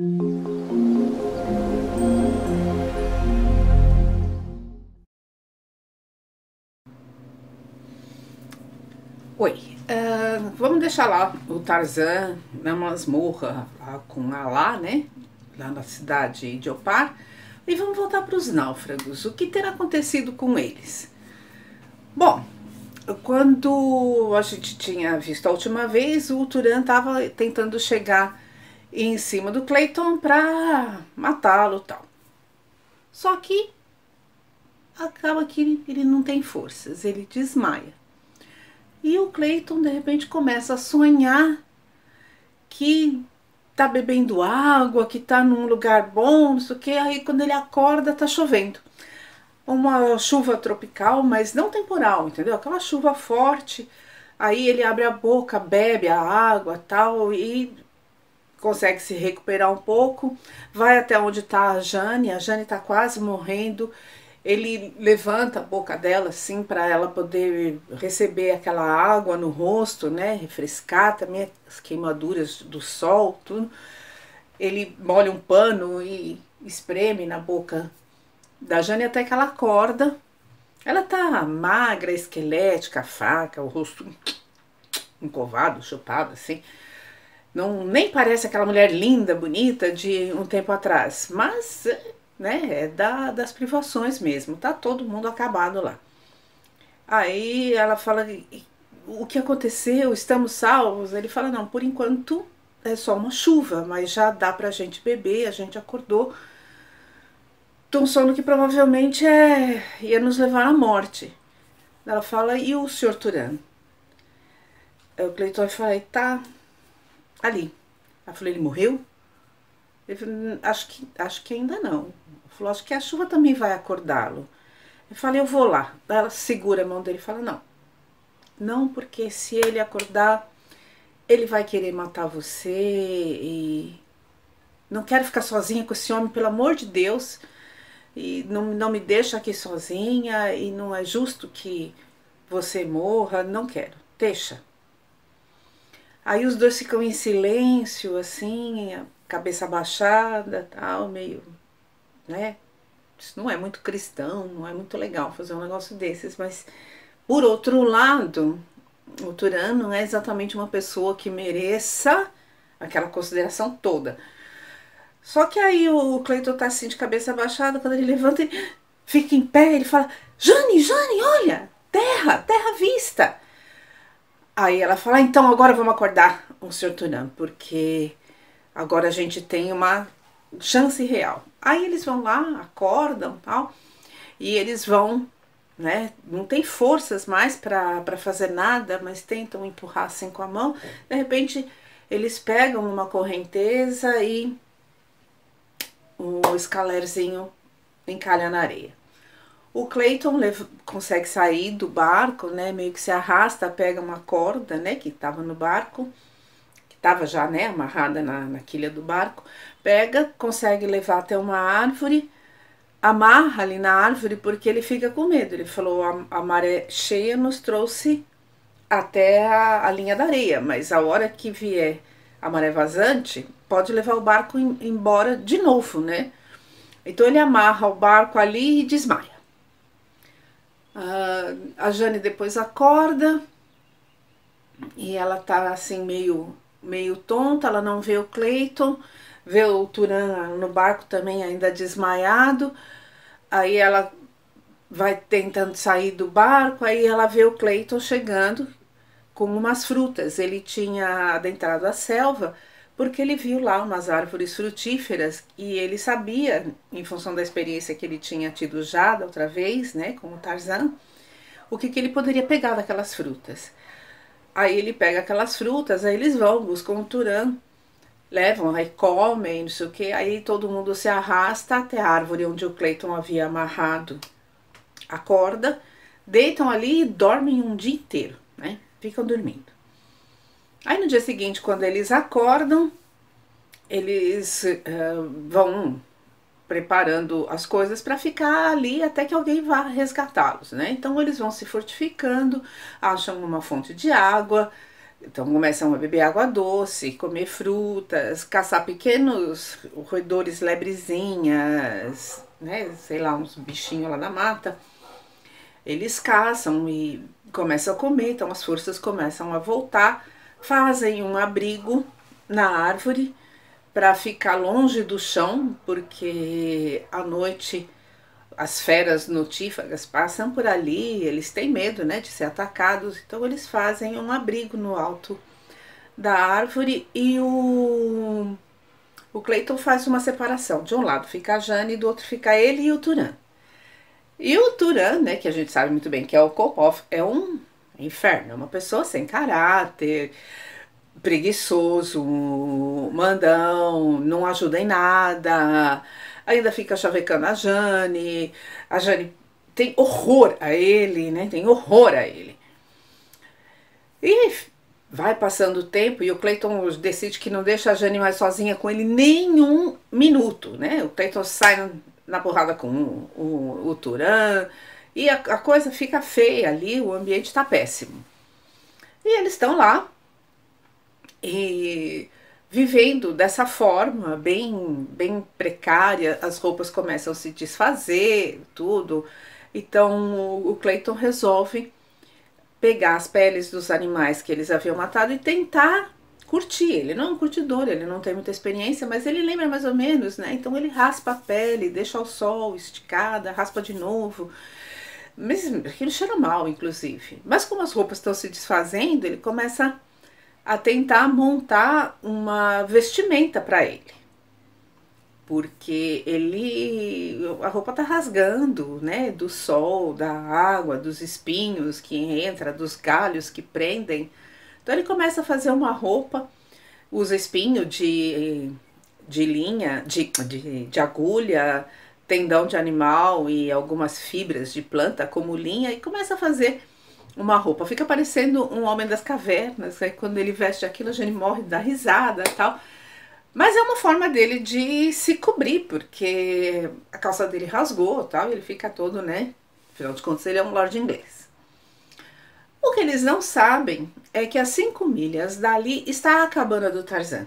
Oi, vamos deixar lá o Tarzan na masmorra lá com Alá, né? Lá na cidade de Opar. E vamos voltar para os náufragos. O que terá acontecido com eles? Bom, quando a gente tinha visto a última vez, o Turan estava tentando chegar em cima do Clayton para matá-lo e tal. Só que acaba que ele não tem forças, ele desmaia. E o Clayton de repente começa a sonhar que tá bebendo água, que tá num lugar bom, não sei o que. Aí quando ele acorda tá chovendo. Uma chuva tropical, mas não temporal, entendeu? Aquela chuva forte. Aí ele abre a boca, bebe a água tal e consegue se recuperar um pouco. Vai até onde tá a Jane tá quase morrendo. Ele levanta a boca dela assim para ela poder receber aquela água no rosto, né, refrescar também as queimaduras do sol, tudo. Ele molha um pano e espreme na boca da Jane até que ela acorda. Ela tá magra, esquelética, fraca, o rosto encovado, chupado assim. Não, nem parece aquela mulher linda, bonita de um tempo atrás, mas né, é das privações mesmo, tá todo mundo acabado lá. Aí ela fala, o que aconteceu? Estamos salvos? Ele fala, não, por enquanto é só uma chuva, mas já dá pra gente beber, a gente acordou. Um sono que provavelmente ia nos levar à morte. Ela fala, e o senhor Turan? O Cleiton fala, tá ali. Ela falou, ele morreu? Ele falou, acho que ainda não. Ele falou, acho que a chuva também vai acordá-lo. Eu falei, eu vou lá. Ela segura a mão dele e fala, não. Não, porque se ele acordar, ele vai querer matar você e não quero ficar sozinha com esse homem, pelo amor de Deus. E não me deixa aqui sozinha e não é justo que você morra, não quero. Deixa. Aí os dois ficam em silêncio, assim, a cabeça abaixada, tal, meio, né? Isso não é muito cristão, não é muito legal fazer um negócio desses, mas por outro lado, o Turan não é exatamente uma pessoa que mereça aquela consideração toda. Só que aí o Cleiton tá assim de cabeça abaixada, quando ele levanta, ele fica em pé, ele fala, Jane, olha, terra à vista. Aí ela fala, então agora vamos acordar o Sr. Turan, porque agora a gente tem uma chance real. Aí eles vão lá, acordam e tal, e eles vão, né, não tem forças mais para fazer nada, mas tentam empurrar assim com a mão. De repente eles pegam uma correnteza e o escalerzinho encalha na areia. O Clayton consegue sair do barco, né, meio que se arrasta, pega uma corda, né, que estava no barco, que estava já, né, amarrada na quilha do barco, pega, consegue levar até uma árvore, amarra ali na árvore porque ele fica com medo. Ele falou, a maré cheia nos trouxe até a linha da areia, mas a hora que vier a maré vazante, pode levar o barco embora de novo, né? Então ele amarra o barco ali e desmaia. A Jane depois acorda e ela tá assim meio tonta, ela não vê o Clayton, vê o Turan no barco também ainda desmaiado. Aí ela vai tentando sair do barco, aí ela vê o Clayton chegando com umas frutas. Ele tinha adentrado a selva porque ele viu lá umas árvores frutíferas e ele sabia, em função da experiência que ele tinha tido já da outra vez, né, com o Tarzan, o que ele poderia pegar daquelas frutas. Aí ele pega aquelas frutas, aí eles vão, buscam o Turan, levam, aí comem, não sei o que, aí todo mundo se arrasta até a árvore onde o Clayton havia amarrado a corda, deitam ali e dormem um dia inteiro, né? Ficam dormindo. Aí no dia seguinte, quando eles acordam, eles vão preparando as coisas para ficar ali até que alguém vá resgatá-los, né? Então eles vão se fortificando, acham uma fonte de água, Então começam a beber água doce, comer frutas, caçar pequenos roedores, lebrezinhas, né? Sei lá, uns bichinhos lá da mata. Eles caçam e começam a comer, então as forças começam a voltar, fazem um abrigo na árvore para ficar longe do chão, porque à noite as feras notífagas passam por ali, eles têm medo, né, de ser atacados, então eles fazem um abrigo no alto da árvore e o Clayton faz uma separação. De um lado fica a Jane e do outro fica ele e o Turan. E o Turan, né, que a gente sabe muito bem que é o Kopov, é um inferno, é uma pessoa sem caráter, preguiçoso, mandão, não ajuda em nada, ainda fica chavecando a Jane tem horror a ele, né, tem horror a ele. E vai passando o tempo e o Clayton decide que não deixa a Jane mais sozinha com ele nenhum minuto, né, o Clayton sai na porrada com o Turan, e a coisa fica feia ali, o ambiente tá péssimo. E eles estão lá, e vivendo dessa forma, bem precária, as roupas começam a se desfazer, tudo. Então o Clayton resolve pegar as peles dos animais que eles haviam matado e tentar curtir. Ele não é um curtidor, ele não tem muita experiência, mas ele lembra mais ou menos, né? Então ele raspa a pele, deixa ao sol, esticada, raspa de novo. Mas aquilo cheira mal, inclusive. Mas como as roupas estão se desfazendo, ele começa a tentar montar uma vestimenta para ele. Porque a roupa tá rasgando, né, do sol, da água, dos espinhos que entra, dos galhos que prendem. Então ele começa a fazer uma roupa, usa espinho de linha, de agulha, tendão de animal e algumas fibras de planta como linha e começa a fazer uma roupa. Fica parecendo um homem das cavernas, aí quando ele veste aquilo a gente morre da risada e tal. Mas é uma forma dele de se cobrir, porque a calça dele rasgou, tal, e ele fica todo, né? Afinal de contas, ele é um lord inglês. O que eles não sabem é que a 5 milhas dali está a cabana do Tarzan.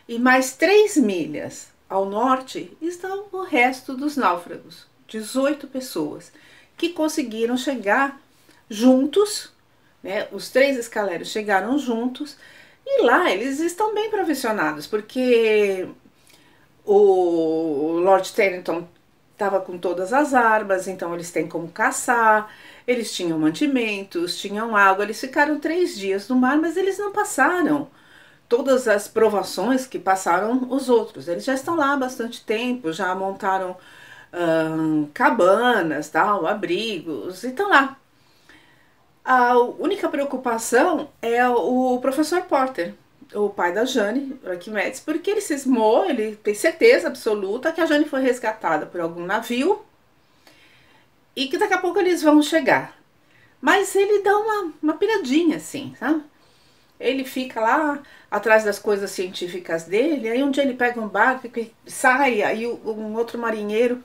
E mais 3 milhas ao norte estão o resto dos náufragos, 18 pessoas, que conseguiram chegar juntos, né? Os 3 escaleiros chegaram juntos. E lá eles estão bem provisionados, porque o Lord Tennyson estava com todas as armas, então eles têm como caçar, eles tinham mantimentos, tinham água, eles ficaram 3 dias no mar, mas eles não passaram todas as provações que passaram os outros. Eles já estão lá há bastante tempo, já montaram cabanas, tal, abrigos, e estão lá. A única preocupação é o professor Porter, o pai da Jane, Arquimedes, porque ele cismou, ele tem certeza absoluta que a Jane foi resgatada por algum navio e que daqui a pouco eles vão chegar. Mas ele dá uma piradinha assim, sabe? Ele fica lá atrás das coisas científicas dele, aí um dia ele pega um barco e sai, aí um outro marinheiro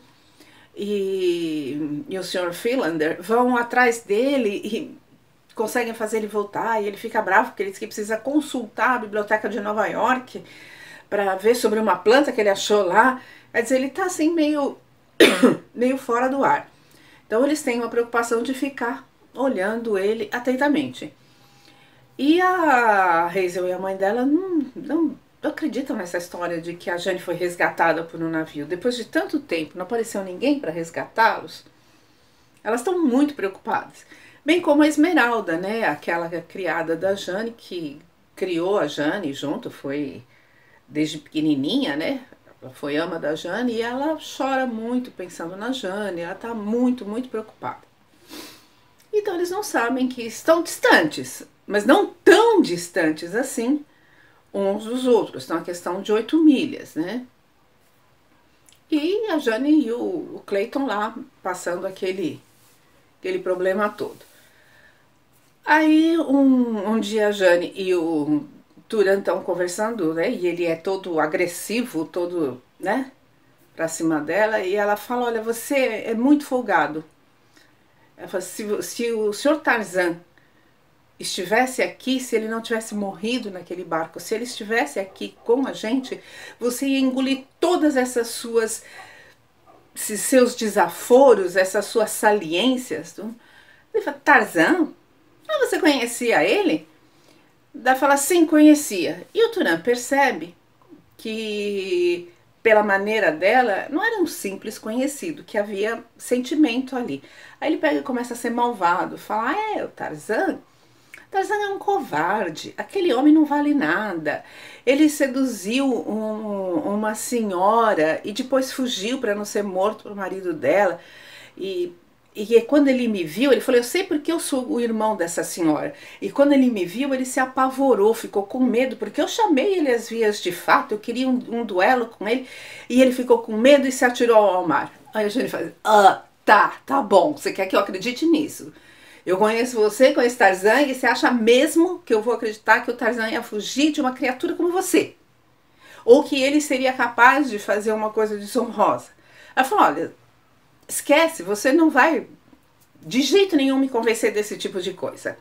e o Sr. Philander vão atrás dele e conseguem fazer ele voltar, e ele fica bravo porque ele diz que precisa consultar a biblioteca de Nova York para ver sobre uma planta que ele achou lá. Quer dizer, ele tá assim meio fora do ar. Então eles têm uma preocupação de ficar olhando ele atentamente. E a Hazel e a mãe dela não acreditam nessa história de que a Jane foi resgatada por um navio. Depois de tanto tempo, não apareceu ninguém para resgatá-los. Elas estão muito preocupadas. Bem como a Esmeralda, né? Aquela criada da Jane, que criou a Jane junto, foi desde pequenininha, né? Ela foi ama da Jane e ela chora muito pensando na Jane, ela tá muito preocupada. Então eles não sabem que estão distantes, mas não tão distantes assim uns dos outros. Então a questão de 8 milhas, né? E a Jane e o Clayton lá passando aquele problema todo. Aí um dia a Jane e o Turan estão conversando, né? E ele é todo agressivo, todo, né? Pra cima dela. E ela fala, olha, você é muito folgado. Ela fala, se o Sr. Tarzan estivesse aqui, se ele não tivesse morrido naquele barco, se ele estivesse aqui com a gente, você ia engolir todas essas suas, esses seus desaforos, essas suas saliências. Ele fala, Tarzan? Ah, você conhecia ele? Daí fala, sim, conhecia. E o Turan percebe que, pela maneira dela, não era um simples conhecido, que havia sentimento ali. Aí ele pega e começa a ser malvado, fala, o Tarzan? Tarzan é um covarde, aquele homem não vale nada. Ele seduziu uma senhora e depois fugiu para não ser morto pelo marido dela. E quando ele me viu, ele falou, eu sei porque eu sou o irmão dessa senhora. E quando ele me viu, ele se apavorou, ficou com medo, porque eu chamei ele às vias de fato, eu queria um duelo com ele, e ele ficou com medo e se atirou ao mar. Aí a gente faz, tá bom, você quer que eu acredite nisso? Eu conheço você, conheço Tarzan, e você acha mesmo que eu vou acreditar que o Tarzan ia fugir de uma criatura como você? Ou que ele seria capaz de fazer uma coisa desonrosa? Ela falou, olha, esquece, você não vai de jeito nenhum me convencer desse tipo de coisa.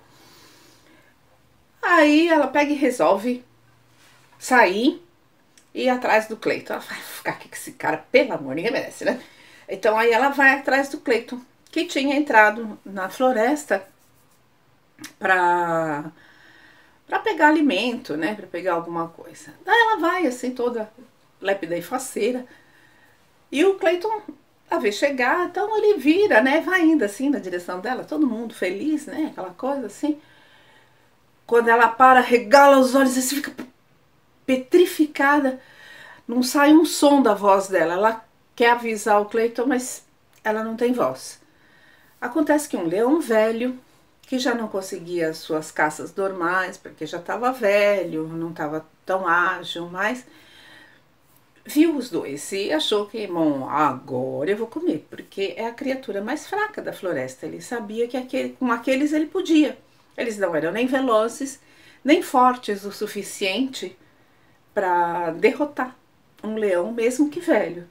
Aí ela pega e resolve sair e ir atrás do Cleiton. Ela vai ficar aqui com esse cara, pelo amor, ninguém merece, né? Então aí ela vai atrás do Cleiton, que tinha entrado na floresta para pegar alimento, né, para pegar alguma coisa. Daí ela vai assim toda lépida e faceira. E o Cleiton a vê chegar, então ele vira, né, vai indo assim na direção dela, todo mundo feliz, né, aquela coisa assim. Quando ela para, regala os olhos e fica petrificada, não sai um som da voz dela. Ela quer avisar o Cleiton, mas ela não tem voz. Acontece que um leão velho, que já não conseguia as suas caças normais, porque já estava velho, não estava tão ágil mais, viu os dois e achou que, bom, agora eu vou comer, porque é a criatura mais fraca da floresta. Ele sabia que com aqueles ele podia. Eles não eram nem velozes, nem fortes o suficiente para derrotar um leão, mesmo que velho.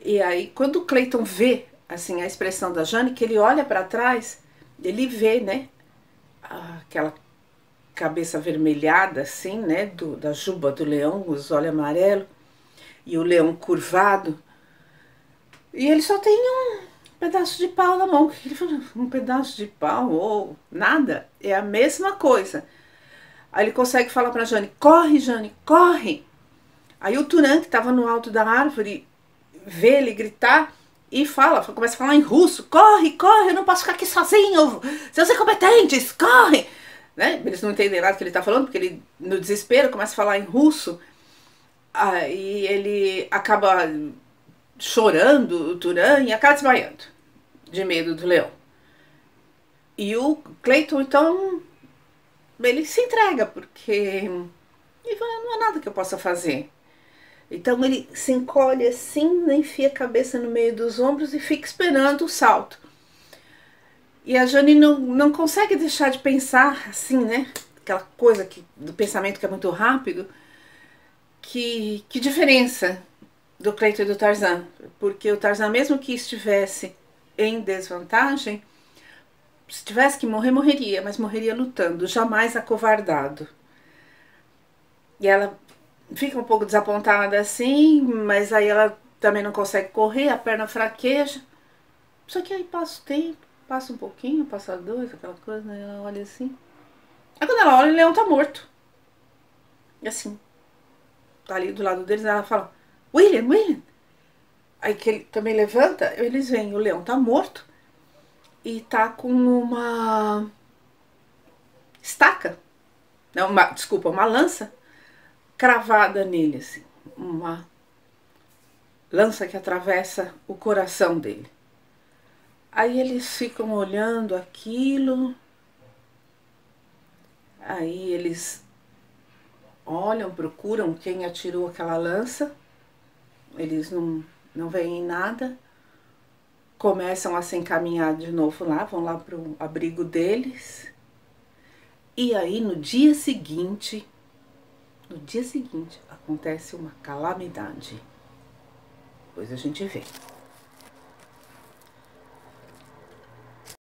E aí, quando o Cleiton vê assim a expressão da Jane, que ele olha para trás, ele vê, né, aquela cabeça avermelhada assim, né, da juba do leão, os olhos amarelos e o leão curvado. E ele só tem um pedaço de pau na mão. Ele falou, um pedaço de pau ou nada, é a mesma coisa. Aí ele consegue falar para Jane, corre. Aí o Turan, que estava no alto da árvore, vê ele gritar e começa a falar em russo, corre, eu não posso ficar aqui sozinho, seus incompetentes, corre! Né? Eles não entendem nada que ele está falando, porque ele, no desespero, começa a falar em russo. Aí ele acaba chorando, o Turan, e acaba desmaiando, de medo do leão. E o Cleiton, então, ele se entrega, porque ele fala, não há nada que eu possa fazer. Então ele se encolhe assim, enfia a cabeça no meio dos ombros e fica esperando o salto. E a Jane não consegue deixar de pensar assim, né? Aquela coisa do pensamento que é muito rápido. Que diferença do Cleiton e do Tarzan. Porque o Tarzan, mesmo que estivesse em desvantagem, se tivesse que morrer, morreria, mas morreria lutando, jamais acovardado. E ela fica um pouco desapontada assim, mas aí ela também não consegue correr, a perna fraqueja. Só que aí passa o tempo, passa um pouquinho, passa dois, aquela coisa, né? Ela olha assim. Aí quando ela olha, o leão tá morto. E assim, tá ali do lado deles, ela fala, William. Aí que ele também levanta, eles veem, o leão tá morto e tá com uma estaca, não, uma lança cravada nele, assim, uma lança que atravessa o coração dele. Aí eles ficam olhando aquilo, aí eles olham, procuram quem atirou aquela lança, eles não veem nada, começam a se encaminhar de novo lá, vão lá pro abrigo deles, e aí no dia seguinte acontece uma calamidade. Depois a gente vê.